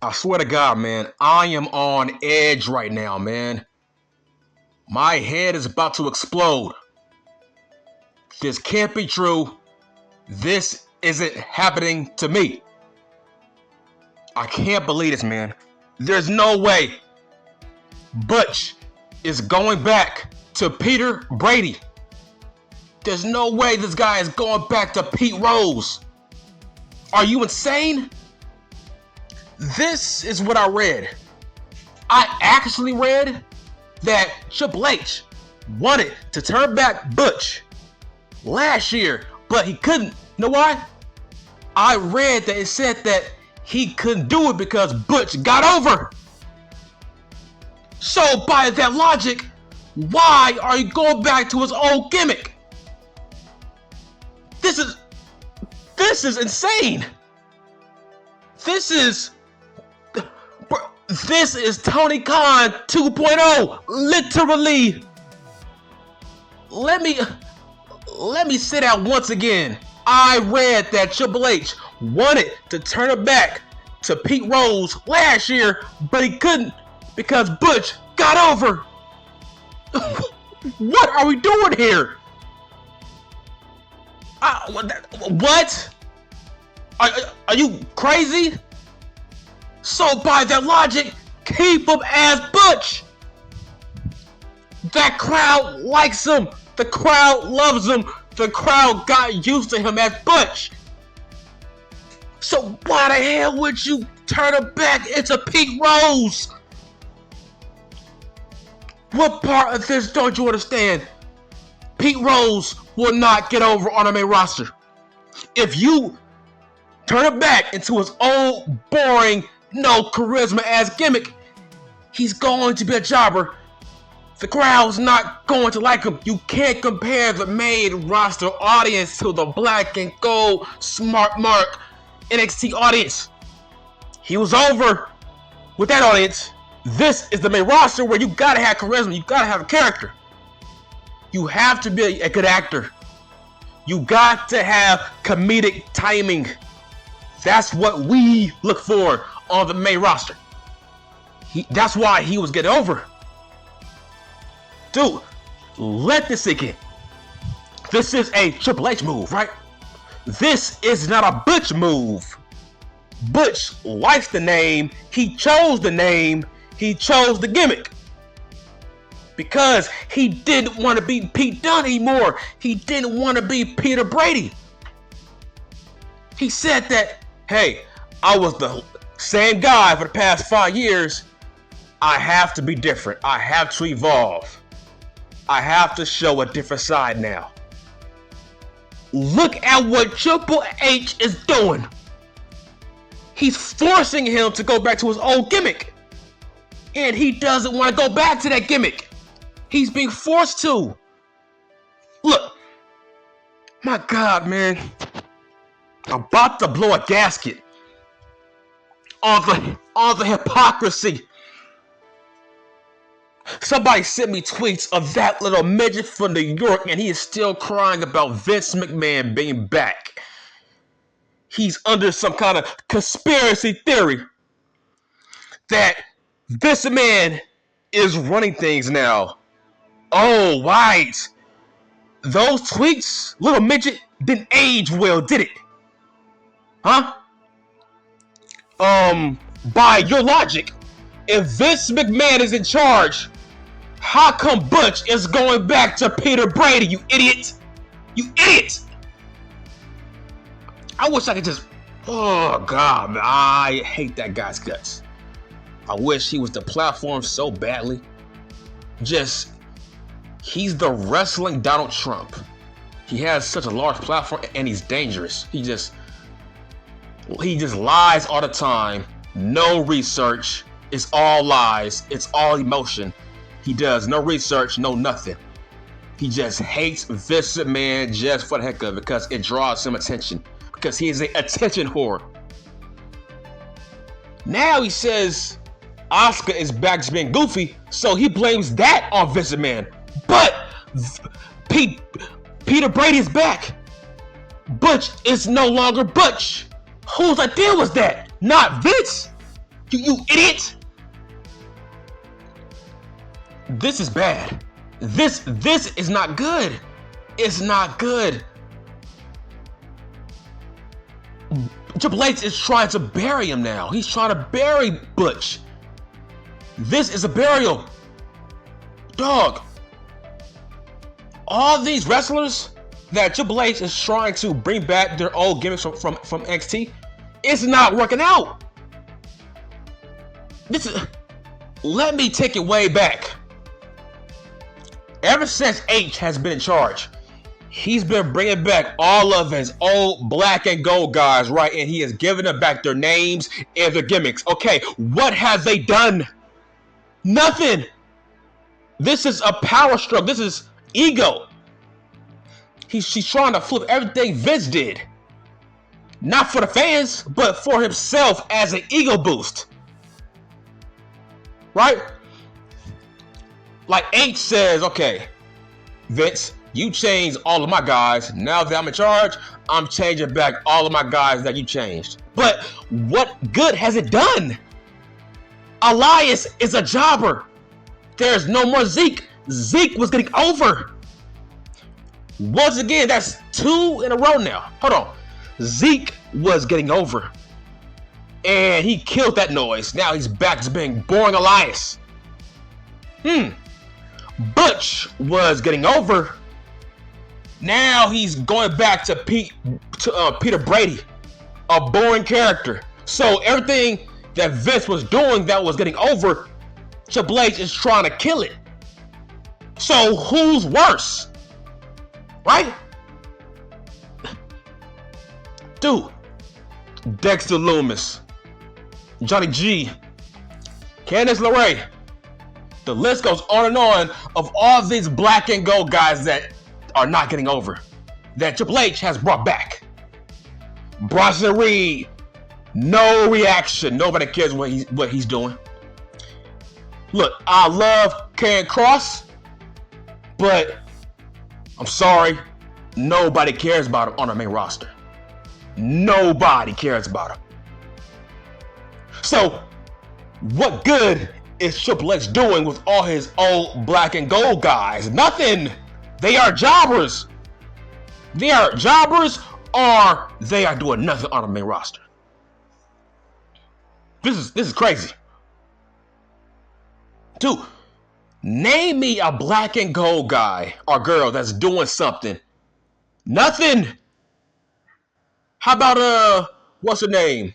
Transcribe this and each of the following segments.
I swear to God, man, I am on edge right now, man. My head is about to explode. This can't be true. This isn't happening to me. I can't believe this, man. There's no way Butch is going back to Peter Brady. There's no way this guy is going back to Pete Rose. Are you insane? This is what I read. I actually read that Triple H wanted to turn back Butch last year, but he couldn't. You know why? I read that it said that he couldn't do it because Butch got over. So by that logic, why are you going back to his old gimmick? This is insane. This is Tony Khan 2.0, literally. Let me say that once again. I read that Triple H wanted to turn it back to Pete Rose last year, but he couldn't because Butch got over. What are we doing here? What? Are you crazy? So by that logic, keep him as Butch. That crowd likes him. The crowd loves him. The crowd got used to him as Butch. So why the hell would you turn him back into Pete Rose? What part of this don't you understand? Pete Rose will not get over on the main roster. If you turn it back into his old, boring, no charisma ass gimmick, he's going to be a jobber. The crowd's not going to like him. You can't compare the main roster audience to the black and gold smart mark NXT audience. He was over with that audience. This is the main roster where you gotta have charisma. You gotta have a character. You have to be a good actor. You got to have comedic timing. That's what we look for on the main roster. That's why he was getting over. Dude, let this sink in. This is a Triple H move, right? This is not a Butch move. Butch likes the name. He chose the name. He chose the gimmick. Because he didn't want to be Pete Dunne anymore. He didn't want to be Peter Brady. He said that, hey, I was the same guy for the past 5 years. I have to be different. I have to evolve. I have to show a different side now. Look at what Triple H is doing. He's forcing him to go back to his old gimmick. And he doesn't want to go back to that gimmick. He's being forced to. Look. My God, man. I'm about to blow a gasket on the hypocrisy. Somebody sent me tweets of that little midget from New York, and he is still crying about Vince McMahon being back. He's under some kind of conspiracy theory that Vince McMahon is running things now. Oh, right. Those tweets, little midget, didn't age well, did it? Huh? By your logic, if Vince McMahon is in charge, how come Butch is going back to Peter Brady, you idiot? You idiot! I wish I could just... Oh, God, man. I hate that guy's guts. I wish he was the platform so badly. Just... He's the wrestling Donald Trump. He has such a large platform, and he's dangerous. He just lies all the time. No research. It's all lies. It's all emotion. He does no research, no nothing. He just hates Vince McMahon just for the heck of it because it draws him attention. Because he is an attention whore. Now he says Asuka is back to being goofy, so he blames that on Vince McMahon. But Peter Brady is back. Butch is no longer Butch. Whose idea was that? Not Vince. You idiot! This is bad. This is not good. It's not good. Triple H is trying to bury him now. He's trying to bury Butch. This is a burial. Dog. All these wrestlers that Triple H is trying to bring back their old gimmicks from NXT, it's not working out. Let me take it way back. Ever since H has been in charge, he's been bringing back all of his old black and gold guys, right? And he has given them back their names and their gimmicks. Okay, what have they done? Nothing. This is a power stroke. This is ego. She's trying to flip everything Vince did. Not for the fans, but for himself as an ego boost. Right? Like H says, okay, Vince, you changed all of my guys. Now that I'm in charge, I'm changing back all of my guys that you changed. But what good has it done? Elias is a jobber. There's no more Zeke. Zeke was getting over. Once again, that's 2 in a row now. Hold on. Zeke was getting over. And he killed that noise. Now he's back to being boring Elias. Butch was getting over. Now he's going back to Peter Brady, a boring character. So everything that Vince was doing that was getting over, Triple H is trying to kill it. So who's worse? Right? Dude, Dexter Lumis, Johnny G, Candice LeRae. The list goes on and on of all these black and gold guys that are not getting over, that Triple H has brought back. Bronson Reed, no reaction. Nobody cares what he's doing. Look, I love Karrion Kross, but I'm sorry, nobody cares about him on the main roster. Nobody cares about him. So, what good is Triple H doing with all his old black and gold guys? Nothing. They are jobbers. They are jobbers, or they are doing nothing on the main roster. This is crazy. Dude, name me a black and gold guy or girl that's doing something. Nothing. How about what's her name?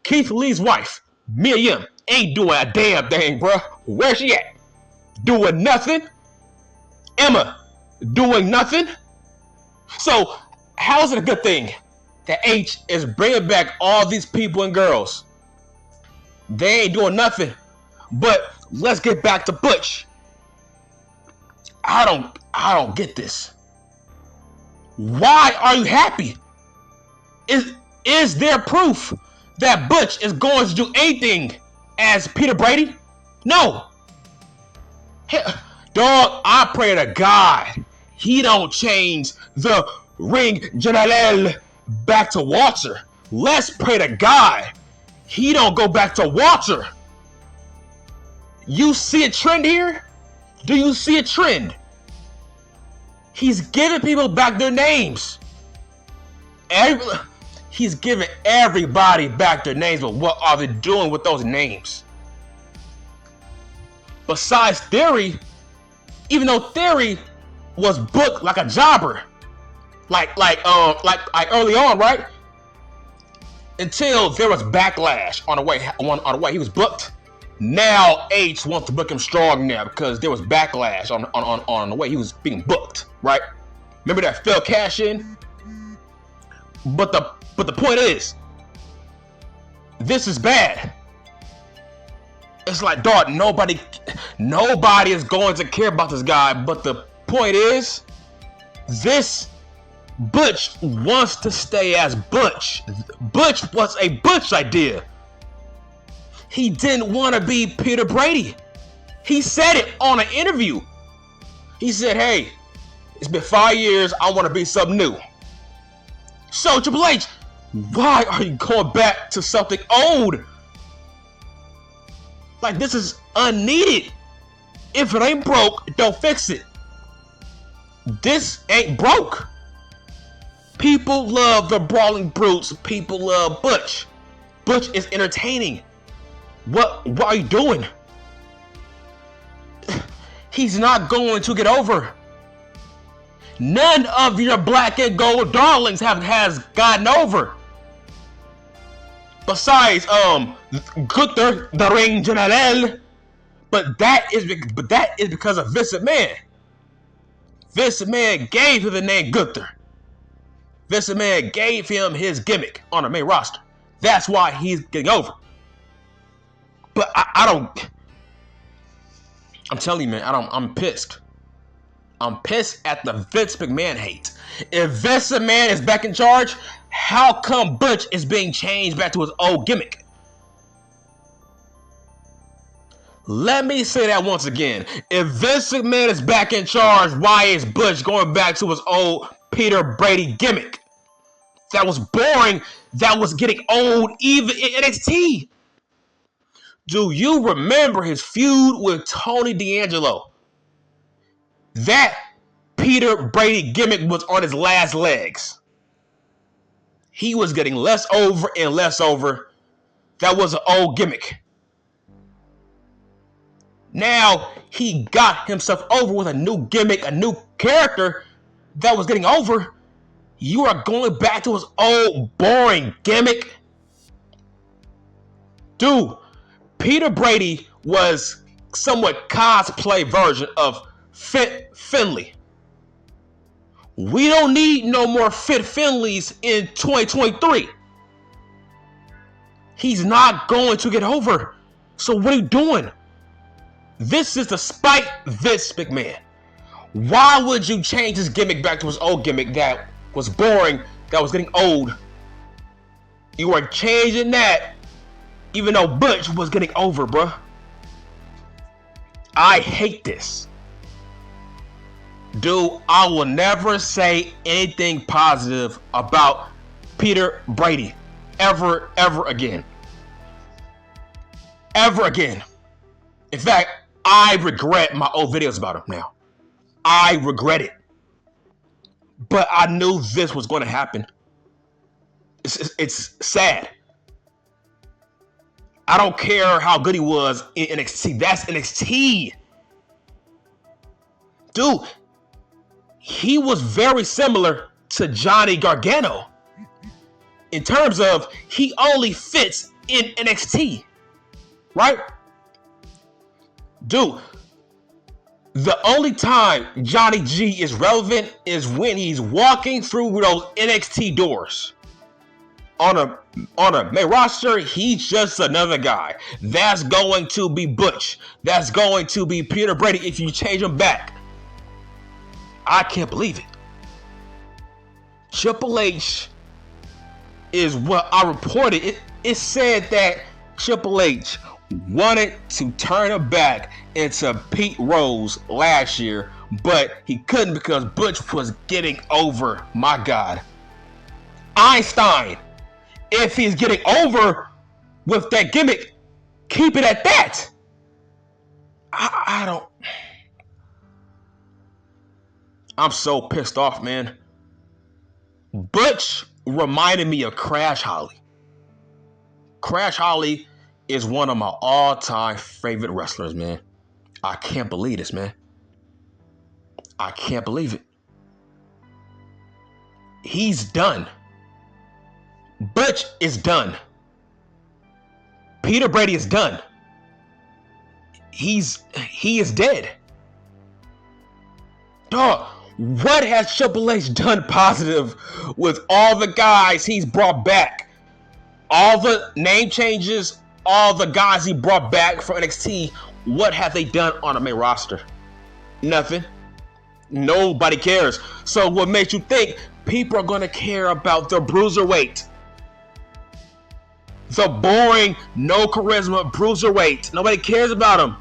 Keith Lee's wife, Mia Yim, ain't doing a damn thing, bruh. Where's she at? Doing nothing. Emma, doing nothing. So, how is it a good thing that H is bringing back all these people and girls? They ain't doing nothing. But let's get back to Butch. I don't get this. Why are you happy? Is there proof that Butch is going to do anything as Peter Brady? No. Hey, dog, I pray to God he don't change the ring general back to Walter. Let's pray to God he don't go back to Walter. You see a trend here? Do you see a trend? He's giving people back their names. He's giving everybody back their names, but what are they doing with those names? Besides Theory, even though Theory was booked like a jobber, like early on, right? Until there was backlash on the way he was booked. Now H wants to book him strong now because there was backlash on the way he was being booked, right? Remember that failed cash in? But the point is, this is bad. It's like, dog, nobody is going to care about this guy. But the point is, this Butch wants to stay as Butch. Butch was a Butch idea. He didn't want to be Peter Brady. He said it on an interview. He said, hey, it's been 5 years. I want to be something new. So, Triple H, why are you going back to something old? Like, this is unneeded. If it ain't broke, don't fix it. This ain't broke. People love the Brawling Brutes. People love Butch. Butch is entertaining. What are you doing? He's not going to get over. None of your black and gold darlings has gotten over. Besides, Gunther, the Ring General. But that is because of Vince McMahon. Vince McMahon gave him the name Gunther. Vince McMahon gave him his gimmick on the main roster. That's why he's getting over. But I don't. I'm telling you, man, I'm pissed. I'm pissed at the Vince McMahon hate. If Vince McMahon is back in charge, how come Butch is being changed back to his old gimmick? Let me say that once again. If Vince McMahon is back in charge, why is Butch going back to his old Peter Brady gimmick? That was boring. That was getting old even in NXT. Do you remember his feud with Tony D'Angelo? That Peter Brady gimmick was on his last legs. He was getting less over and less over. That was an old gimmick. Now he got himself over with a new gimmick, a new character that was getting over. You are going back to his old boring gimmick? Dude, Peter Brady was somewhat cosplay version of Fit Finlay. We don't need no more Fit Finlays in 2023. He's not going to get over. So what are you doing? This is to spite Vince McMahon. Why would you change his gimmick back to his old gimmick that was boring, that was getting old? You are changing that even though Butch was getting over, bruh. I hate this. Dude, I will never say anything positive about Peter Brady ever again. Ever again. In fact, I regret my old videos about him now. I regret it. But I knew this was going to happen. It's sad. I don't care how good he was in NXT. That's NXT. Dude, he was very similar to Johnny Gargano in terms of he only fits in NXT. Right? Dude, the only time Johnny G is relevant is when he's walking through those NXT doors. On a main roster, he's just another guy. That's going to be Butch. That's going to be Peter Brady if you change him back. I can't believe it. Triple H is what I reported. It said that Triple H wanted to turn him back into Pete Rose last year, but he couldn't because Butch was getting over. My God. Einstein, if he's getting over with that gimmick, keep it at that. I don't. I'm so pissed off, man. Butch reminded me of Crash Holly. Crash Holly is one of my all-time favorite wrestlers, man. I can't believe this, man. I can't believe it. He's done. Butch is done. Peter Brady is done. He is dead. Dog, what has Triple H done positive with all the guys he's brought back? All the name changes, all the guys he brought back from NXT, what have they done on the main roster? Nothing. Nobody cares. So what makes you think people are going to care about the Bruiserweight? The boring, no charisma Bruiserweight. Nobody cares about him.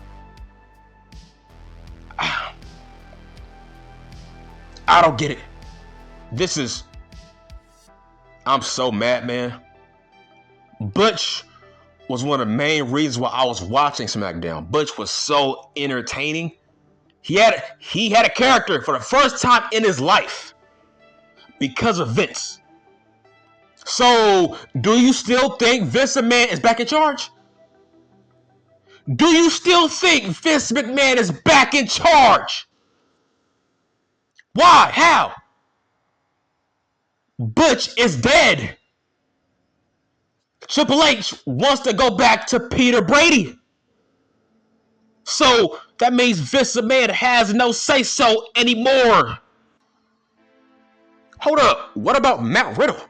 I don't get it. I'm so mad, man. Butch was one of the main reasons why I was watching SmackDown. Butch was so entertaining. He had a character for the first time in his life because of Vince. So, do you still think Vince McMahon is back in charge? Do you still think Vince McMahon is back in charge? Why? How? Butch is dead. Triple H wants to go back to Peter Brady. So that means Vince McMahon has no say-so anymore. Hold up. What about Matt Riddle?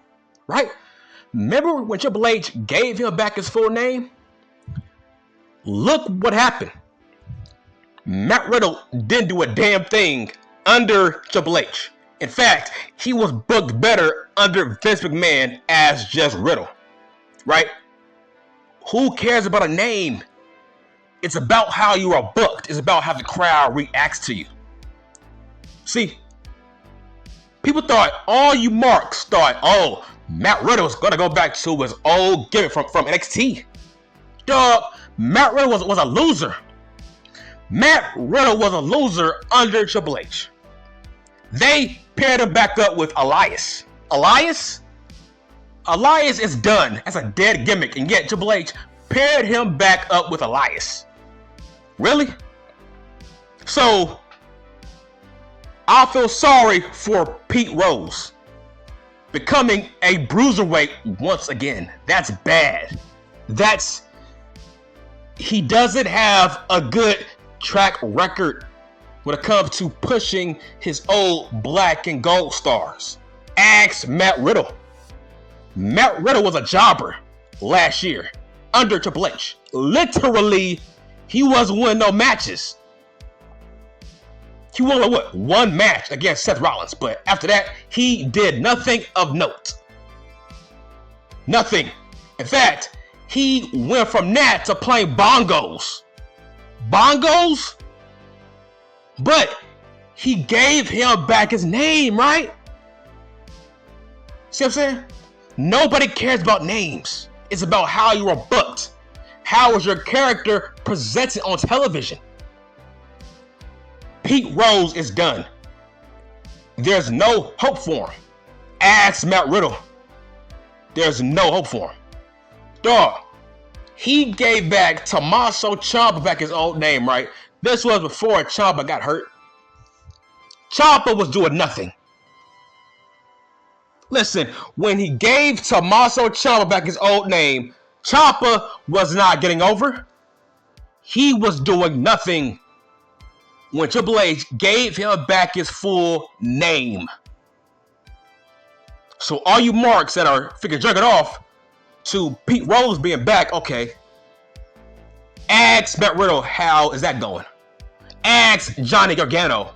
Right? Remember when Triple H gave him back his full name? Look what happened. Matt Riddle didn't do a damn thing under Triple H. In fact, he was booked better under Vince McMahon as just Riddle. Right? Who cares about a name? It's about how you are booked. It's about how the crowd reacts to you. See, people thought, all you marks thought, oh, Matt Riddle's going to go back to his old gimmick from NXT. Dog, Matt Riddle was a loser. Matt Riddle was a loser under Triple H. They paired him back up with Elias. Elias is done. That's a dead gimmick. And yet Triple H paired him back up with Elias. Really? So, I feel sorry for Pete Rose becoming a bruiserweight once again. That's bad. He doesn't have a good track record when it comes to pushing his old black and gold stars. Ask Matt Riddle. Matt Riddle was a jobber last year under Triple H. Literally, he wasn't winning no matches. He won one match against Seth Rollins, but after that, he did nothing of note. Nothing. In fact, he went from that to playing bongos. Bongos? But he gave him back his name, right? See what I'm saying? Nobody cares about names. It's about how you are booked. How is your character presented on television? Pete Rose is done. There's no hope for him. Ask Matt Riddle. There's no hope for him. Dog, he gave back Tommaso Ciampa back his old name, right? This was before Ciampa got hurt. Ciampa was doing nothing. Listen, when he gave Tommaso Ciampa back his old name, Ciampa was not getting over. He was doing nothing when Triple H gave him back his full name. So all you marks that are figure jerking off to Pete Rose being back, okay. Ask Matt Riddle, how is that going? Ask Johnny Gargano,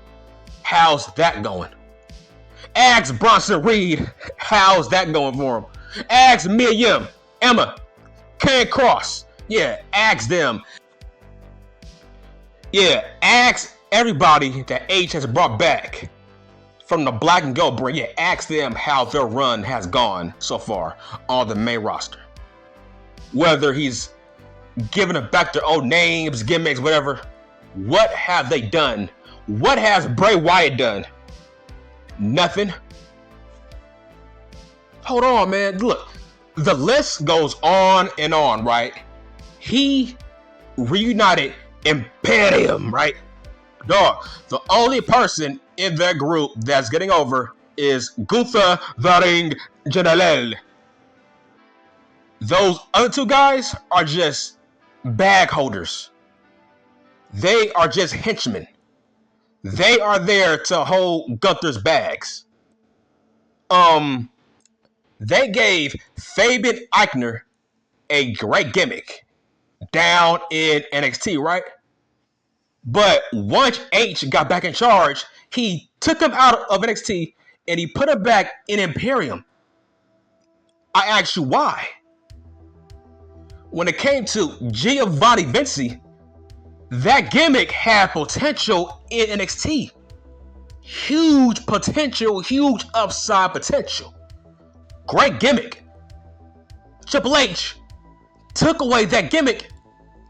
how's that going? Ask Bronson Reed, how's that going for him? Ask Mia Yim, Emma, Karen Cross. Yeah, ask them. Yeah, ask everybody that H has brought back from the black and gold brand. Yeah, ask them how their run has gone so far on the main roster. Whether he's giving them back their old names, gimmicks, whatever. What have they done? What has Bray Wyatt done? Nothing. Hold on, man. Look, the list goes on and on, right? He reunited Imperium, right? Dog, the only person in that group that's getting over is Gunther the Ring General. Those other two guys are just bag holders. They are just henchmen. They are there to hold Gunther's bags. They gave Fabian Eichner a great gimmick down in NXT, right? But once H got back in charge, he took him out of NXT and he put him back in Imperium. I ask you why. When it came to Giovanni Vinci, that gimmick had potential in NXT. Huge potential, huge upside potential. Great gimmick. Triple H took away that gimmick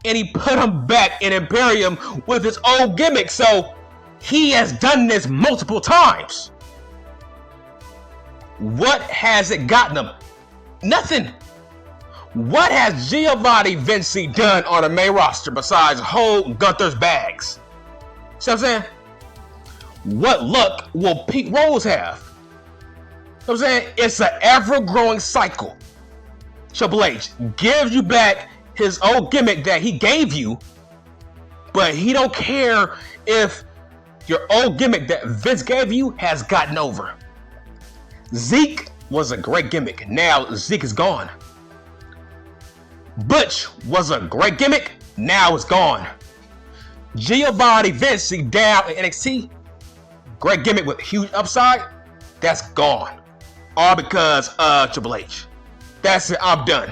and he put him back in Imperium with his old gimmick. So he has done this multiple times. What has it gotten him? Nothing. What has Giovanni Vinci done on the main roster besides hold Gunther's bags? See what I'm saying? What luck will Pete Rose have? You know what I'm saying? It's an ever-growing cycle. Triple H gives you back his old gimmick that he gave you, but he don't care if your old gimmick that Vince gave you has gotten over. Zeke was a great gimmick. Now Zeke is gone. Butch was a great gimmick. Now it's gone. Giovanni Vinci down in NXT, great gimmick with huge upside, that's gone. All because of Triple H. That's it, I'm done.